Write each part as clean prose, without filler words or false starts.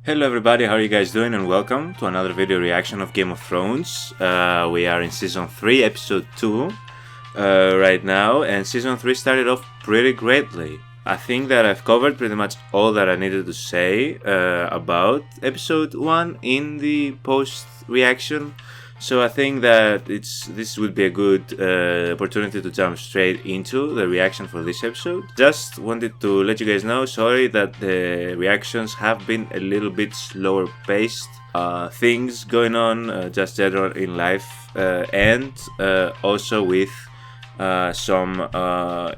Hello everybody, how are you guys doing, and welcome to another video reaction of Game of Thrones. We are in Season 3, Episode 2 right now, and Season 3 started off pretty greatly. I think that I've covered pretty much all that I needed to say about Episode 1 in the post-reaction. So I think that this would be a good opportunity to jump straight into the reaction for this episode. Just wanted to let you guys know, sorry that the reactions have been a little bit slower paced. Things going on just general in life and also with some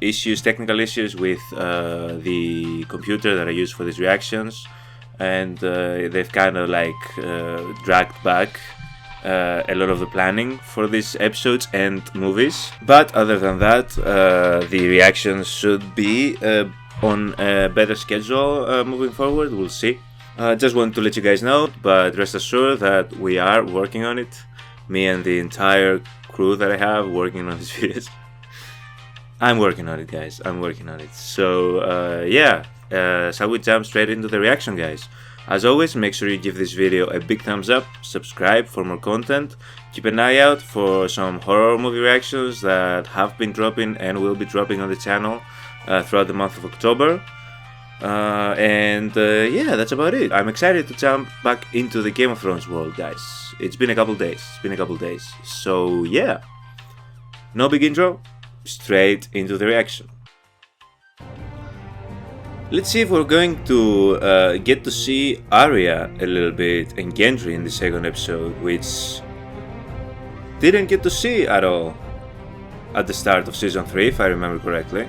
issues, technical issues with the computer that I use for these reactions, and they've kind of like dragged back a lot of the planning for these episodes and movies. But other than that, the reactions should be on a better schedule moving forward. We'll see. Just want to let you guys know, but rest assured that we are working on it. Me and the entire crew that I have working on these videos. I'm working on it, guys. I'm working on it. So yeah, shall we jump straight into the reaction, guys? As always, make sure you give this video a big thumbs up, subscribe for more content, keep an eye out for some horror movie reactions that have been dropping and will be dropping on the channel throughout the month of October. Yeah, that's about it. I'm excited to jump back into the Game of Thrones world, guys. It's been a couple days. So yeah, no big intro, straight into the reaction. Let's see if we're going to get to see Arya a little bit and Gendry in the second episode, which didn't get to see at all at the start of Season 3, if I remember correctly.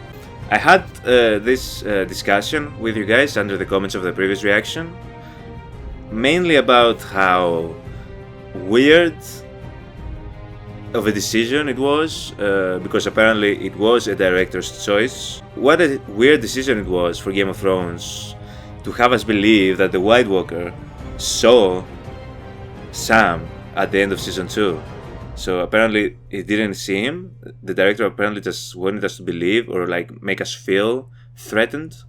I had this discussion with you guys under the comments of the previous reaction, mainly about how weird of a decision it was, because apparently it was a director's choice. What a weird decision it was for Game of Thrones to have us believe that the White Walker saw Sam at the end of Season 2. So apparently it didn't see him. The director apparently just wanted us to believe, or like make us feel threatened.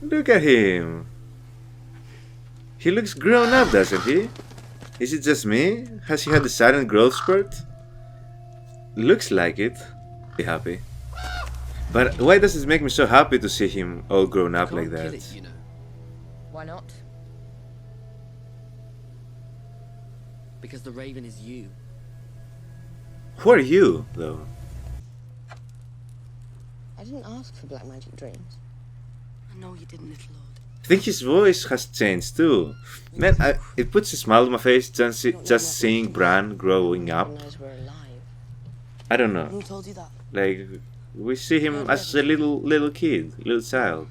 Look at him. He looks grown up, doesn't he? Is it just me? Has he had a sudden growth spurt? Looks like it. Be happy. But why does it make me so happy to see him all grown up like that? It, you know. Why not? Because the Raven is you. Who are you, though? I didn't ask for black magic dreams. I know you didn't, little lord. I think his voice has changed too. Man, it puts a smile on my face just seeing Bran growing up. I don't know. Who told you that? Like, we see him as a little kid, little child.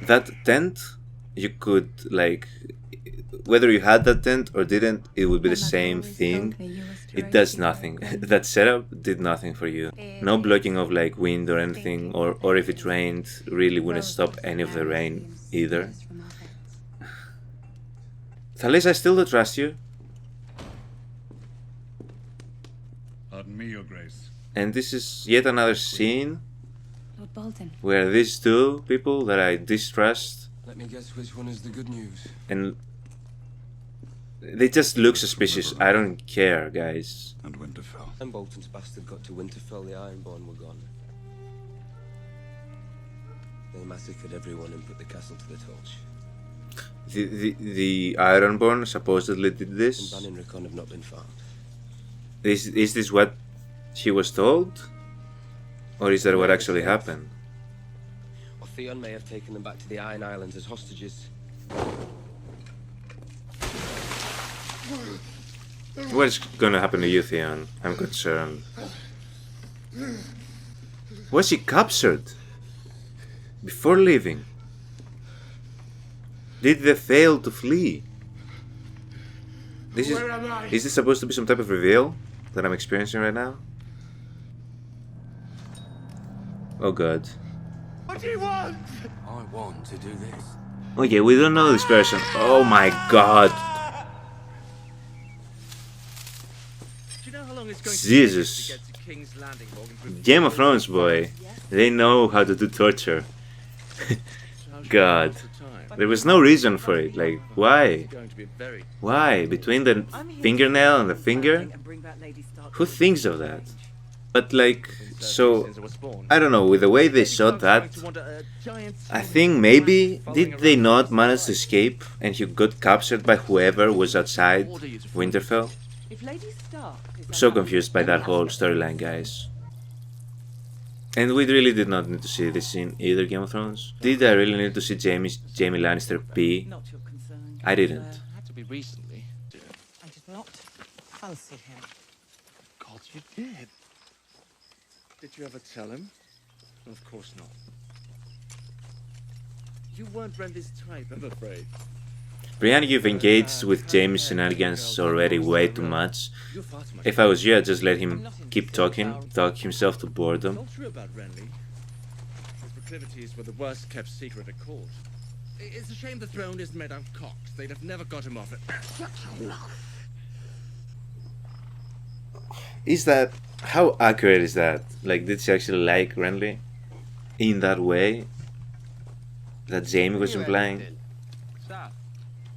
That tent, you could, like, whether you had that tent or didn't, it would be the same thing. It does nothing. That setup did nothing for you. No blocking of like wind or anything, or if it rained, really wouldn't stop any of the rain either. Thalys, I still don't trust you. Pardon me, Your Grace. And this is yet another scene Lord Bolton. where these two people that I distrust, Let me guess which one is the good news. and they just look suspicious. I don't care, guys. And Winterfell. And Bolton's bastard got to Winterfell, the Ironborn were gone. They massacred everyone and put the castle to the torch. The Ironborn supposedly did And this. Bran and Rickon have not been found. Is this what she was told? Or is that what actually happened? Or Theon may have taken them back to the Iron Islands as hostages. What's gonna happen to you, Theon? I'm concerned. Was he captured before leaving? Did they fail to flee? Is this supposed to be some type of reveal that I'm experiencing right now? Oh god. What do you want? I want to do this. Okay, we don't know this person. Oh my god. Jesus. Game of Thrones, boy. They know how to do torture. God. There was no reason for it. Like, why? Going to be very. Why? Between the fingernail and the finger? Who thinks of that? But like, so, I don't know, with the way they shot that, I think maybe, did they not manage to escape and he got captured by whoever was outside Winterfell? I'm so confused by that whole storyline, guys. And we really did not need to see this in either Game of Thrones. Did I really need to see Jaime Lannister pee? I didn't. Had to be recently. I did not fancy him. God, you did. Did you ever tell him? Of course not. You weren't Renly's type, I'm afraid. Brienne, you've engaged with Jaime's shenanigans already way too much. If I was you, I'd just let him keep talking, talk himself to boredom. Not true about Renly. His proclivities were the worst kept secret at court. It's a shame the throne isn't made out of cocks. They'd have never got him off it. Is that... how accurate is that? Like, did she actually like Renly? In that way? That Jaime was implying?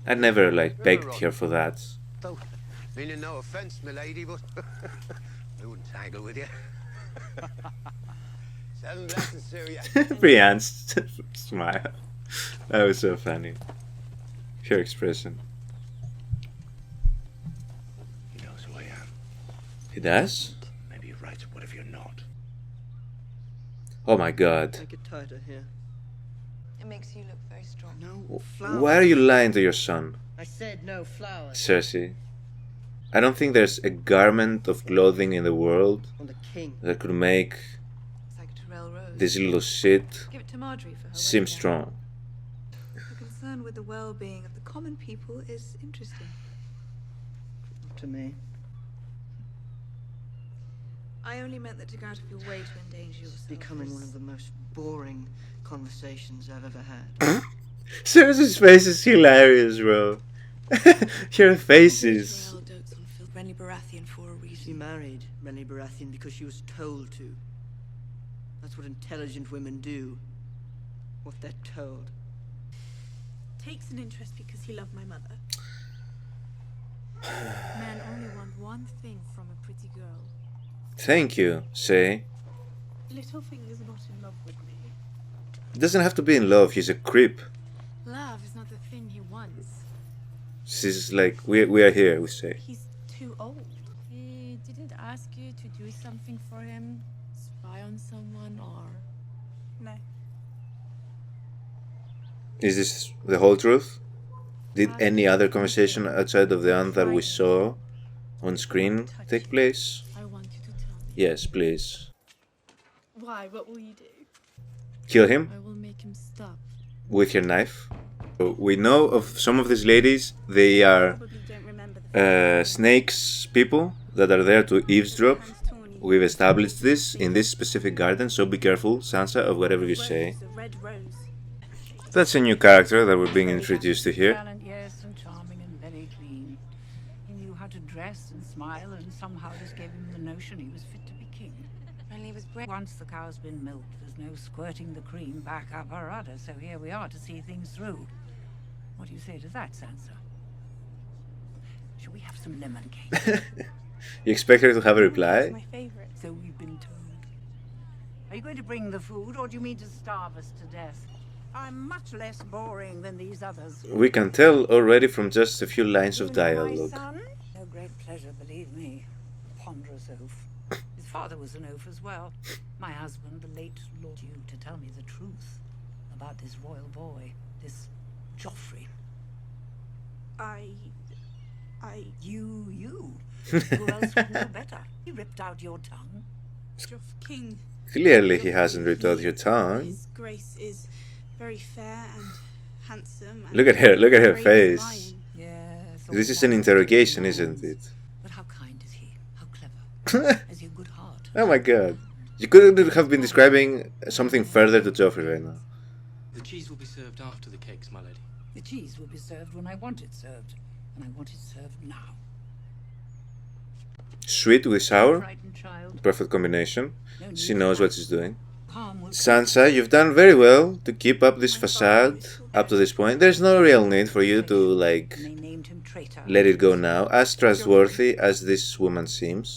I never, like, begged her for that. Oh, meaning no offence, milady, but I wouldn't tangle with you. 7 blessings, Syria. Brienne's smile. That was so funny. Her expression. He knows who I am. He does? Maybe you're right, what if you're not? Oh my god. I get tighter here. It makes you look very strong. No flowers. Why are you lying to your son, I said no flowers. Cersei? I don't think there's a garment of clothing in the world On the king. that could make It's like a Tyrell rose. this little shit Give it to Margaery for her seem wedding gown. strong. The concern with the well-being of the common people is interesting. Up to me. I only meant that to go out of your way to endanger yourself. Becoming one of the most boring conversations I've ever had. Cersei's face is hilarious, bro. Her faces. Tyrell dotes on Renly Baratheon for a She reason. married Renly Baratheon because she was told to. That's what intelligent women do. What they're told. Takes an interest because he loved my mother. Men only want one thing from a pretty girl. Thank you, say. Littlefinger's not in love with me. He doesn't have to be in love, he's a creep. Love is not the thing he wants. She's like, we are here, we say. He's too old. He didn't ask you to do something for him? Spy on someone or... No. Is this the whole truth? Did any other conversation outside of the one that we saw on screen take place? I want you to tell me. Yes, please. Why? What will you do? Kill him I will make him stop. with your knife. So we know of some of these ladies, they are Probably don't remember the snakes people that are there to eavesdrop. We've established this in this specific garden, so be careful, Sansa, of whatever you say. The red rose. That's a new character that we're being introduced to here. Gallant, yes, and charming and very clean. He knew how to dress and smile, and somehow this gave him the notion he was fit to be king. Renly was brave. Once the cow's been milked, there's no squirting the cream back up her udder, so here we are to see things through. What do you say to that, Sansa? Shall we have some lemon cake? You expect her to have a reply? My favorite. So we've been told. Are you going to bring the food, or do you mean to starve us to death? I'm much less boring than these others. We can tell already from just a few lines of You know my dialogue. son? No great pleasure, believe me. A ponderous oaf. His father was an oaf as well. My husband, the late Lord, you to tell me the truth about this royal boy, this Joffrey. You. Who else would know better? He ripped out your tongue. King. Clearly he hasn't ripped out your tongue. His grace is very fair and handsome. And Look at her brave face. lion. Yes. This all is an that interrogation, he isn't wants. it? But how kind is he? How clever? Has he a good heart? Oh my god. You couldn't have been describing something further to Joffrey right now. The cheese will be served after the cakes, my lady. The cheese will be served when I want it served, and I want it served now. Sweet with sour. Frightened child. Perfect combination. No need She for knows that. what she's doing. harm will Sansa, you've done very well to keep up this facade up to this point. There's no real need for you to, like, and they named him traitor. let it go now, as trustworthy as this woman seems.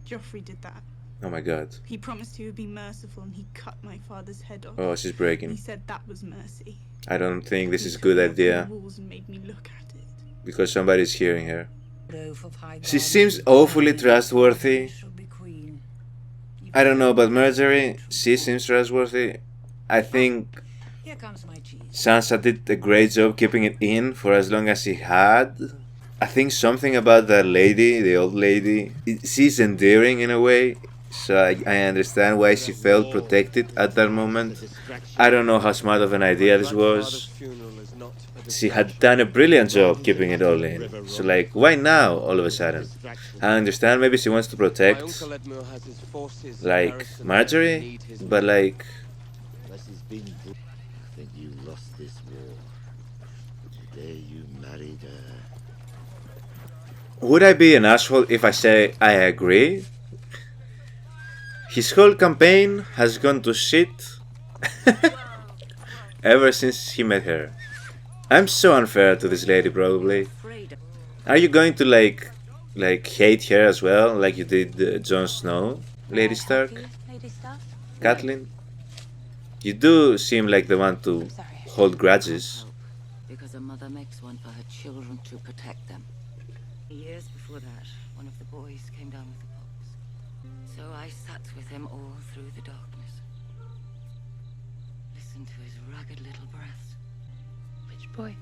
Joffrey did that. Oh my god. He promised he would be merciful and he cut my father's head off. Oh, she's He breaking. said that was mercy. I don't think this He is a took good me up on the idea, walls and made me look at it. because somebody's hearing her. Oath of high She God, seems awfully trustworthy. shall be queen. I don't know about Margaery, she seems trustworthy. I think Here comes my cheese. Sansa did a great job keeping it in for as long as she had. I think something about that lady, the old lady, she's endearing in a way, so I understand why she felt protected at that moment. I don't know how smart of an idea this was. She had done a brilliant job keeping it all in, so like, why now all of a sudden? I understand maybe she wants to protect, like, Margaery, but like, I think you lost this war. Today you married her. would I be an asshole if I say I agree? His whole campaign has gone to shit ever since he met her. I'm so unfair to this lady, probably. Afraid. Are you going to like hate her as well, like you did Jon Snow, Lady Stark? Lady Stark? Catelyn? You do seem like the one to hold grudges. Because a mother makes one for her children to protect them. Years before that, one of the boys came down with the pox. So I sat with him all through the darkness. Listened to his ragged little breaths. Which boy?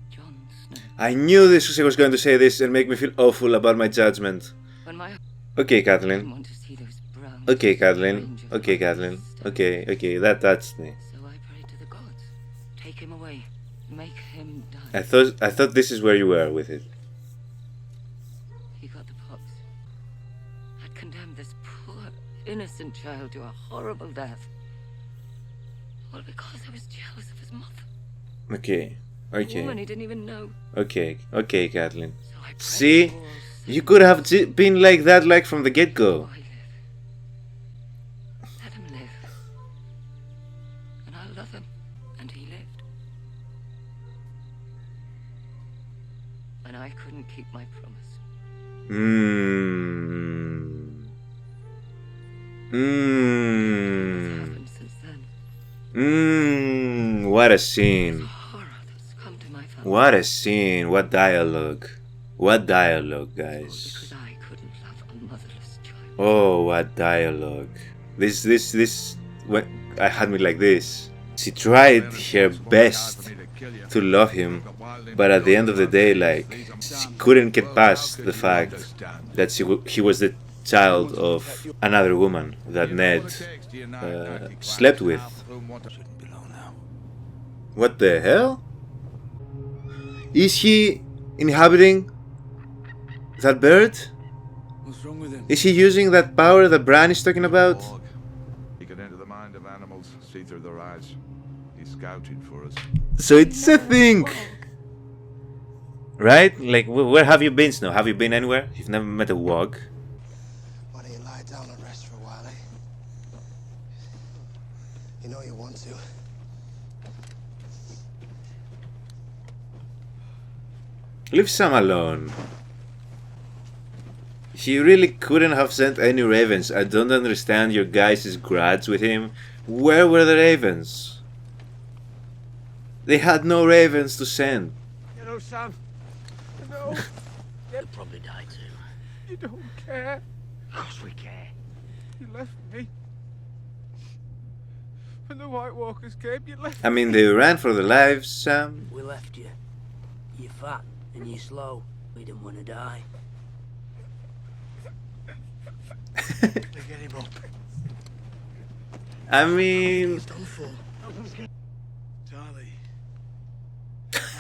Jon Snow. I knew she was going to say this and make me feel awful about my judgment. When my Okay, husband Catelyn. wanted to see those brown. Okay, Catelyn. Okay, Catelyn. Okay, that touched me. So I prayed to the gods. Take him away. Make him die. I thought this is where you were with it. He got the pox. Had condemned this poor, innocent child to a horrible death. All because I was jealous of his mother. Okay, A woman okay, he didn't even know. okay, Catelyn. So I prayed See? for all You could have been like that, like from the get-go. I live. Let him live. And I'll love him. And he lived. And I couldn't keep my promise. What's happened since then? What a scene. Horror that's come to my family. What a scene. What dialogue. What dialogue, guys. Because I couldn't love a motherless child. Oh, what dialogue. This, when I had me like this. She tried her best to love him, but at the end of the day, like, she couldn't get past the fact that he was the child of another woman that Ned slept with. What the hell? Is he inhabiting that bird? What's wrong with him? Is he using that power that Bran is talking about? He could enter the mind of animals, see through their eyes. He's scouting for us. So it's a thing, right? Like, where have you been, Snow? Have you been anywhere? You've never met a wog. Why don't you lie down and rest for a while, eh? You know you want to. Leave Sam alone. He really couldn't have sent any ravens. I don't understand your guys' grudge with him. Where were the ravens? They had no ravens to send. You know, Sam. No. You'll probably die too. You don't care. Of course we care. You left me. When the White Walkers came, you left I mean, they ran for their lives, Sam. We left you. You're fat and you're slow. We didn't want to die. Get him up. I mean... He's done for. Charlie,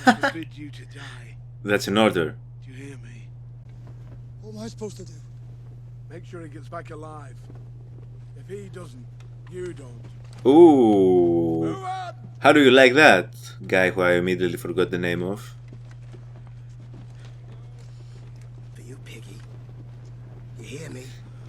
I forbid you to die. That's an order. Do you hear me? What am I supposed to do? Make sure he gets back alive. If he doesn't, you don't. Ooh. Move on! How do you like that? Guy who I immediately forgot the name of. For you, piggy. You hear me?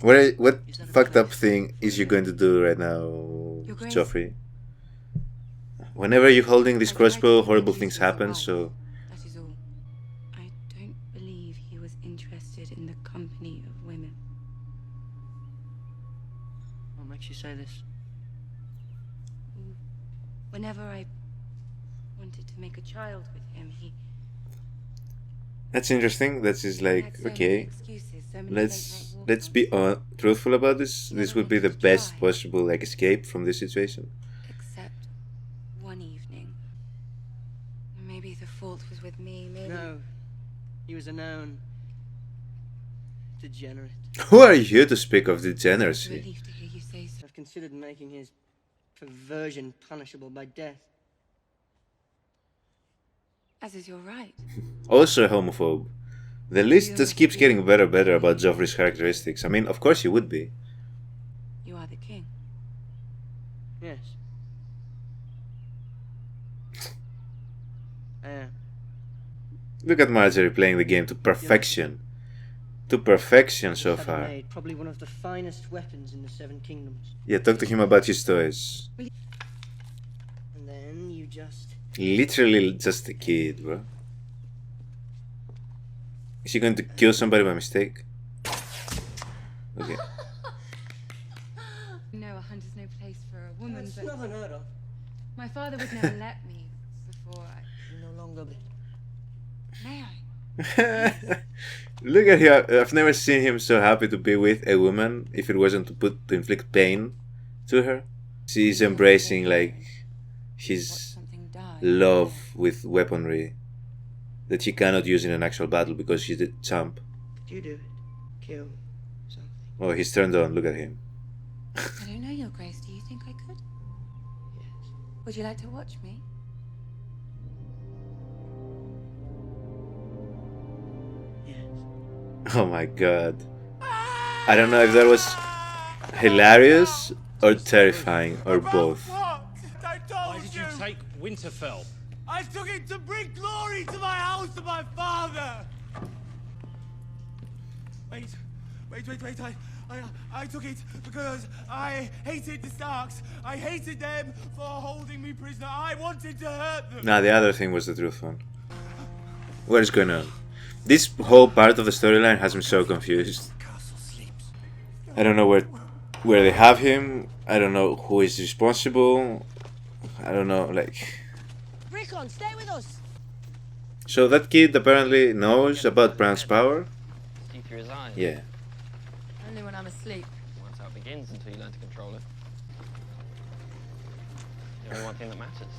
What fucked up thing is you going to do right now, Joffrey? Whenever you're holding this crossbow, horrible things happen, so... That is all. I don't believe he was interested in the company of women. What makes you say this? Whenever I wanted to make a child with him, he... That's interesting. That is like, okay, let's be truthful about this. This would be the best possible like escape from this situation. Except one evening. Maybe the fault was with me, maybe... No. He was a known... degenerate. Who are you to speak of degeneracy? Relieved to hear you say so. I've considered making his perversion punishable by death. As is your right. Also a homophobe. The list just keeps getting better and better about Joffrey's characteristics. I mean, of course you would be. You are the king. Yes. Look at Margaery playing the game to perfection. To perfection so far. Made probably one of the finest weapons in the Seven Kingdoms. Yeah, talk to him about his toys. And then you just... Literally just a kid, bro. Is he going to kill somebody by mistake? Okay. No, a hunt is no place for a woman, That's but... not unheard of. My father would never let me before I... No longer... May I? Look at him. I've never seen him so happy to be with a woman if it wasn't to inflict pain to her. She's embracing like his love with weaponry that he cannot use in an actual battle because she's the champ. Could you do it? Kill something? Oh, he's turned on. Look at him. I don't know, Your Grace. Do you think I could? Yes. Would you like to watch me? Oh my god. I don't know if that was hilarious or terrifying or both. Why did you take Winterfell? I took it to bring glory to my house and my father! Wait. I took it because I hated the Starks. I hated them for holding me prisoner. I wanted to hurt them. Nah, the other thing was the truth one. What is going on? This whole part of the storyline has me so confused. I don't know where they have him. I don't know who is responsible. I don't know, like... Rickon, stay with us! So that kid apparently knows about Bran's power? See through his eyes. Yeah. Only when I'm asleep. That's how it begins until you learn to control it. The only one thing that matters.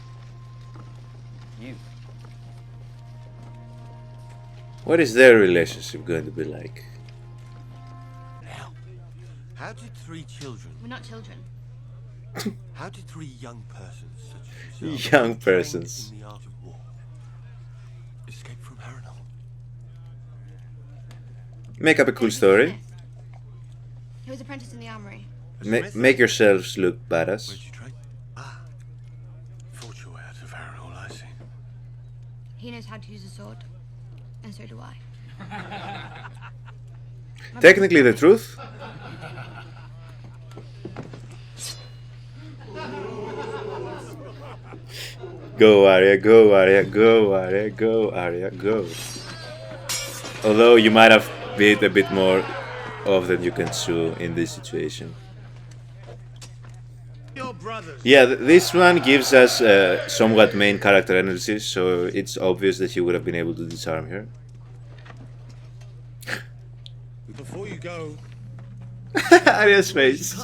You. What is their relationship going to be like? Now, how did three children... We're not children. How did three young persons such as yourself... Young persons. ...in the art of war escape from Harrenhal? Make up a cool story. He was apprenticed in the armory. Make yourselves look badass. Where'd you train? Ah, fought your way out of Harrenhal, I see. He knows how to use a sword. And so do I. Technically the truth. Go Arya, go Arya, go Arya, go Arya, go. Although you might have beat a bit more of than you can chew in this situation. Yeah, this one gives us somewhat main character analysis, so it's obvious that he would have been able to disarm her. Before you go... Arya's face.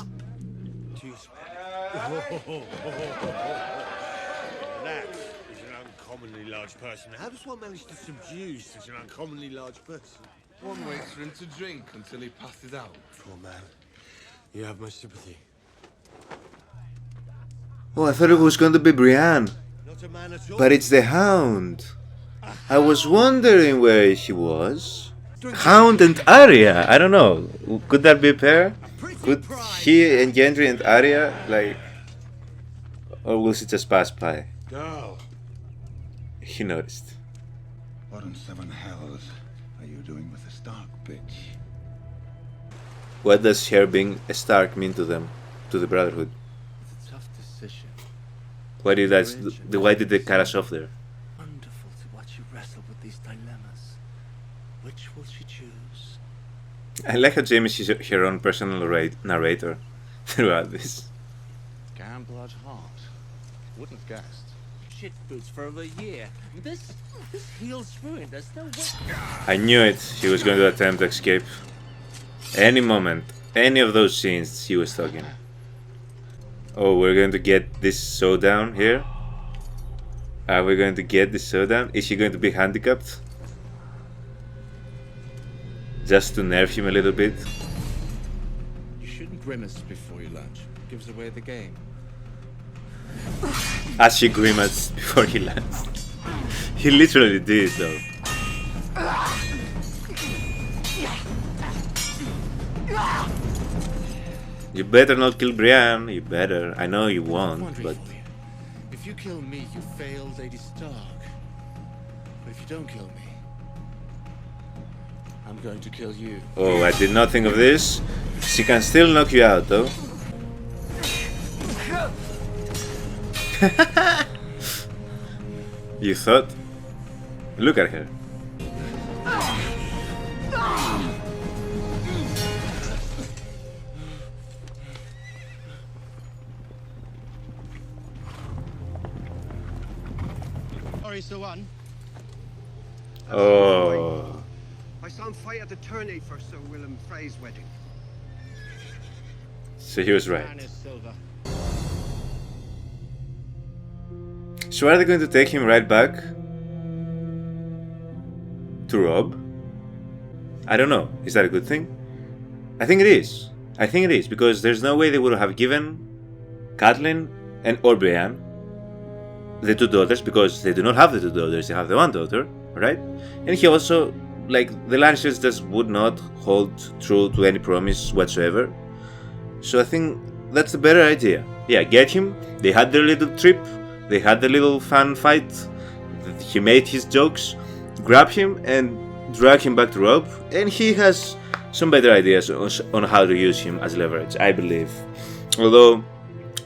That is an uncommonly large person. How does one manage to subdue such an uncommonly large person? One waits for him to drink until he passes out. Poor man. You have my sympathy. Oh, I thought it was going to be Brienne. But it's the Hound. I was wondering where he was. Hound and Arya. I don't know. Could that be a pair? Could he and Gendry and Arya, like... Or will she just pass by? Go. He noticed. What in seven hells are you doing with the Stark bitch? What does her being a Stark mean to them, to the Brotherhood? It's a tough decision. Why did they cut us off there? Wonderful to watch you wrestle with these dilemmas. Which will she choose? I like how Jaime is her own personal narrator throughout this. Gambled heart. Wouldn't have guessed. Shit boots for over a year. This heals ruined. There's no way. I knew it. She was going to attempt to escape. Any moment, any of those scenes, she was talking. Oh, we're going to get this showdown here. Are we going to get this showdown? Is he going to be handicapped? Just to nerf him a little bit. You shouldn't grimace before you lunch. It gives away the game. As she grimaced before he lands. He literally did though. You better not kill Brienne, you better. I know you won't, but... If you kill me, you fail Lady Stark. But if you don't kill me, I'm going to kill you. Oh, I did not think of this. She can still knock you out though. You thought? Look at her. Sorry, one. Oh. I saw him fight at the tourney for Sir Willem Frey's wedding. So he was right. So are they going to take him right back to Robb? I don't know. Is that a good thing? I think it is. I think it is, because there's no way they would have given Catelyn and or Brienne the two daughters, because they do not have the two daughters, they have the one daughter, right? And he also, like, the Lannisters just would not hold true to any promise whatsoever. So I think that's the better idea. Yeah, get him. They had their little trip. They had the little fun fight. He made his jokes. Grab him and drag him back to Robb. And he has some better ideas on how to use him as leverage, I believe. Although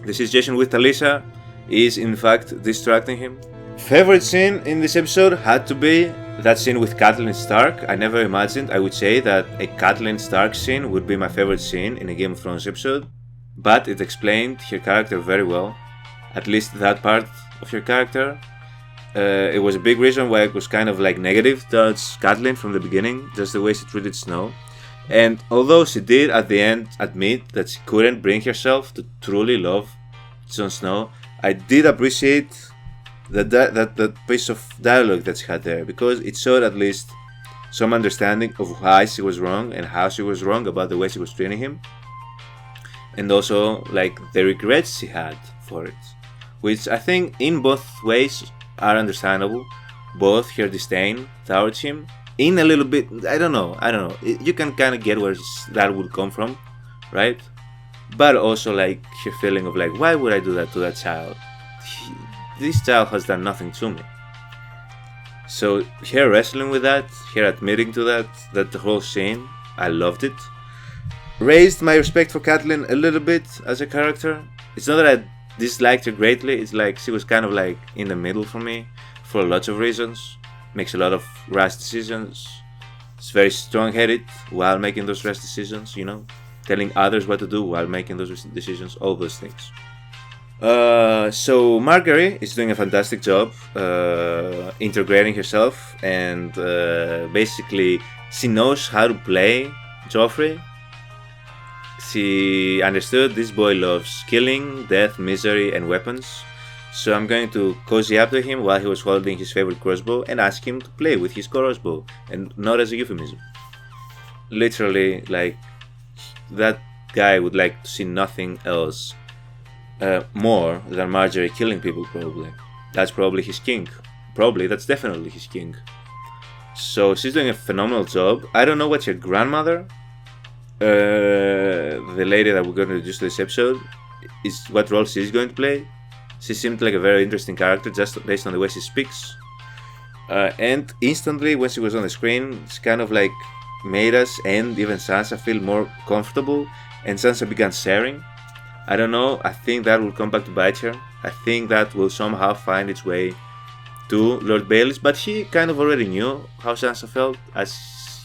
the situation with Talisa is in fact distracting him. Favorite scene in this episode had to be that scene with Catelyn Stark. I never imagined I would say that a Catelyn Stark scene would be my favorite scene in a Game of Thrones episode, but it explained her character very well, at least that part of her character. It was a big reason why I was kind of like negative towards Catelyn from the beginning, just the way she treated Snow. And although she did at the end admit that she couldn't bring herself to truly love Jon Snow, I did appreciate that piece of dialogue that she had there, because it showed at least some understanding of why she was wrong and how she was wrong about the way she was treating him, and also like the regrets she had for it, which I think in both ways are understandable. Both her disdain towards him, in a little bit, I don't know, you can kind of get where that would come from, right? But also like her feeling of like, why would I do that to that child? This child has done nothing to me. So her wrestling with that, her admitting to that whole scene, I loved it. Raised my respect for Catelyn a little bit as a character. It's not that I disliked her greatly, it's like she was kind of like in the middle for me for lots of reasons. Makes a lot of rash decisions. It's very strong-headed while making those rash decisions, you know, telling others what to do while making those decisions, all those things. So Margaery is doing a fantastic job integrating herself, and basically she knows how to play Joffrey. She understood this boy loves killing, death, misery and weapons, so I'm going to cozy up to him while he was holding his favorite crossbow and ask him to play with his crossbow, and not as a euphemism. Literally, like, that guy would like to see nothing else more than Margaery killing people, probably. That's probably his king. That's definitely his king. So she's doing a phenomenal job. I don't know what's her grandmother, the lady that we're going to introduce to this episode, is what role she's going to play. She seemed like a very interesting character just based on the way she speaks. And instantly when she was on the screen, she kind of like made us and even Sansa feel more comfortable, and Sansa began sharing. I don't know, I think that will come back to bite her. I think that will somehow find its way to Lord Baelish, but he kind of already knew how Sansa felt, as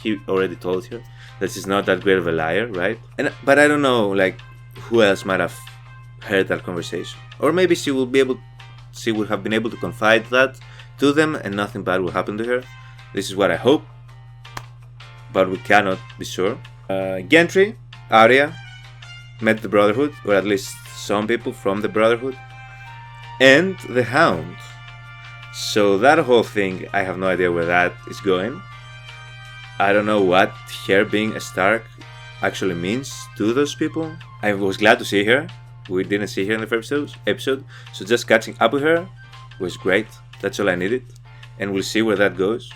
he already told her that she's not that great of a liar, right? But I don't know, like, who else might have heard that conversation, or maybe she would have been able to confide that to them and nothing bad will happen to her. This is what I hope, but we cannot be sure. Gendry, Arya met the Brotherhood, or at least some people from the Brotherhood, and the Hound. So that whole thing, I have no idea where that is going. I don't know what her being a Stark actually means to those people. I was glad to see her. We didn't see her in the first episode, so just catching up with her was great. That's all I needed, and we'll see where that goes.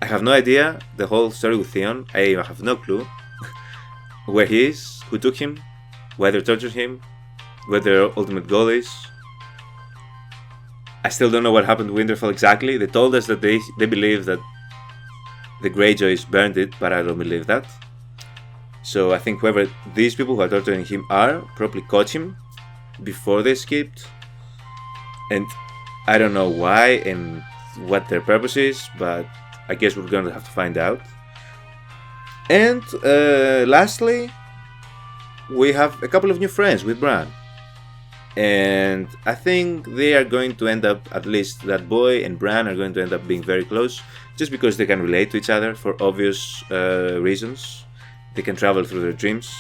I have no idea the whole story with Theon. I have no clue where he is, who took him, why they tortured him, what their ultimate goal is. I still don't know what happened to Winterfell exactly. They told us that they believe that the Greyjoys burned it, but I don't believe that. So I think whoever these people who are torturing him are probably caught him before they escaped, and I don't know why and what their purpose is, but I guess we're going to have to find out. And lastly, we have a couple of new friends with Bran, and I think they are going to end up, at least that boy and Bran are going to end up being very close, just because they can relate to each other for obvious reasons. They can travel through their dreams,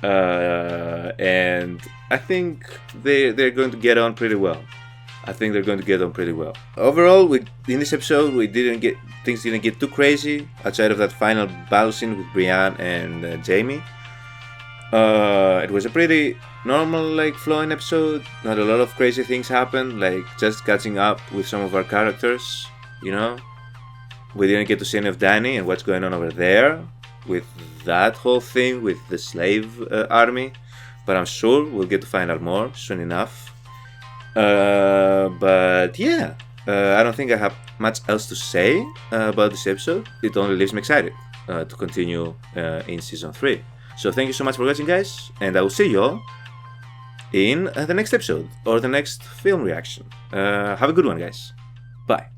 and I think they're going to get on pretty well. Overall, in this episode, things didn't get too crazy outside of that final battle scene with Brienne and Jaime. It was a pretty normal, flowing episode. Not a lot of crazy things happened, just catching up with some of our characters, you know. We didn't get to see any of Dany and what's going on over there with that whole thing with the slave army, but I'm sure we'll get to find out more soon enough. But yeah, I don't think I have much else to say about this episode. It only leaves me excited to continue in Season 3. So thank you so much for watching, guys, and I will see you all in the next episode or the next film reaction. Have a good one, guys. Bye.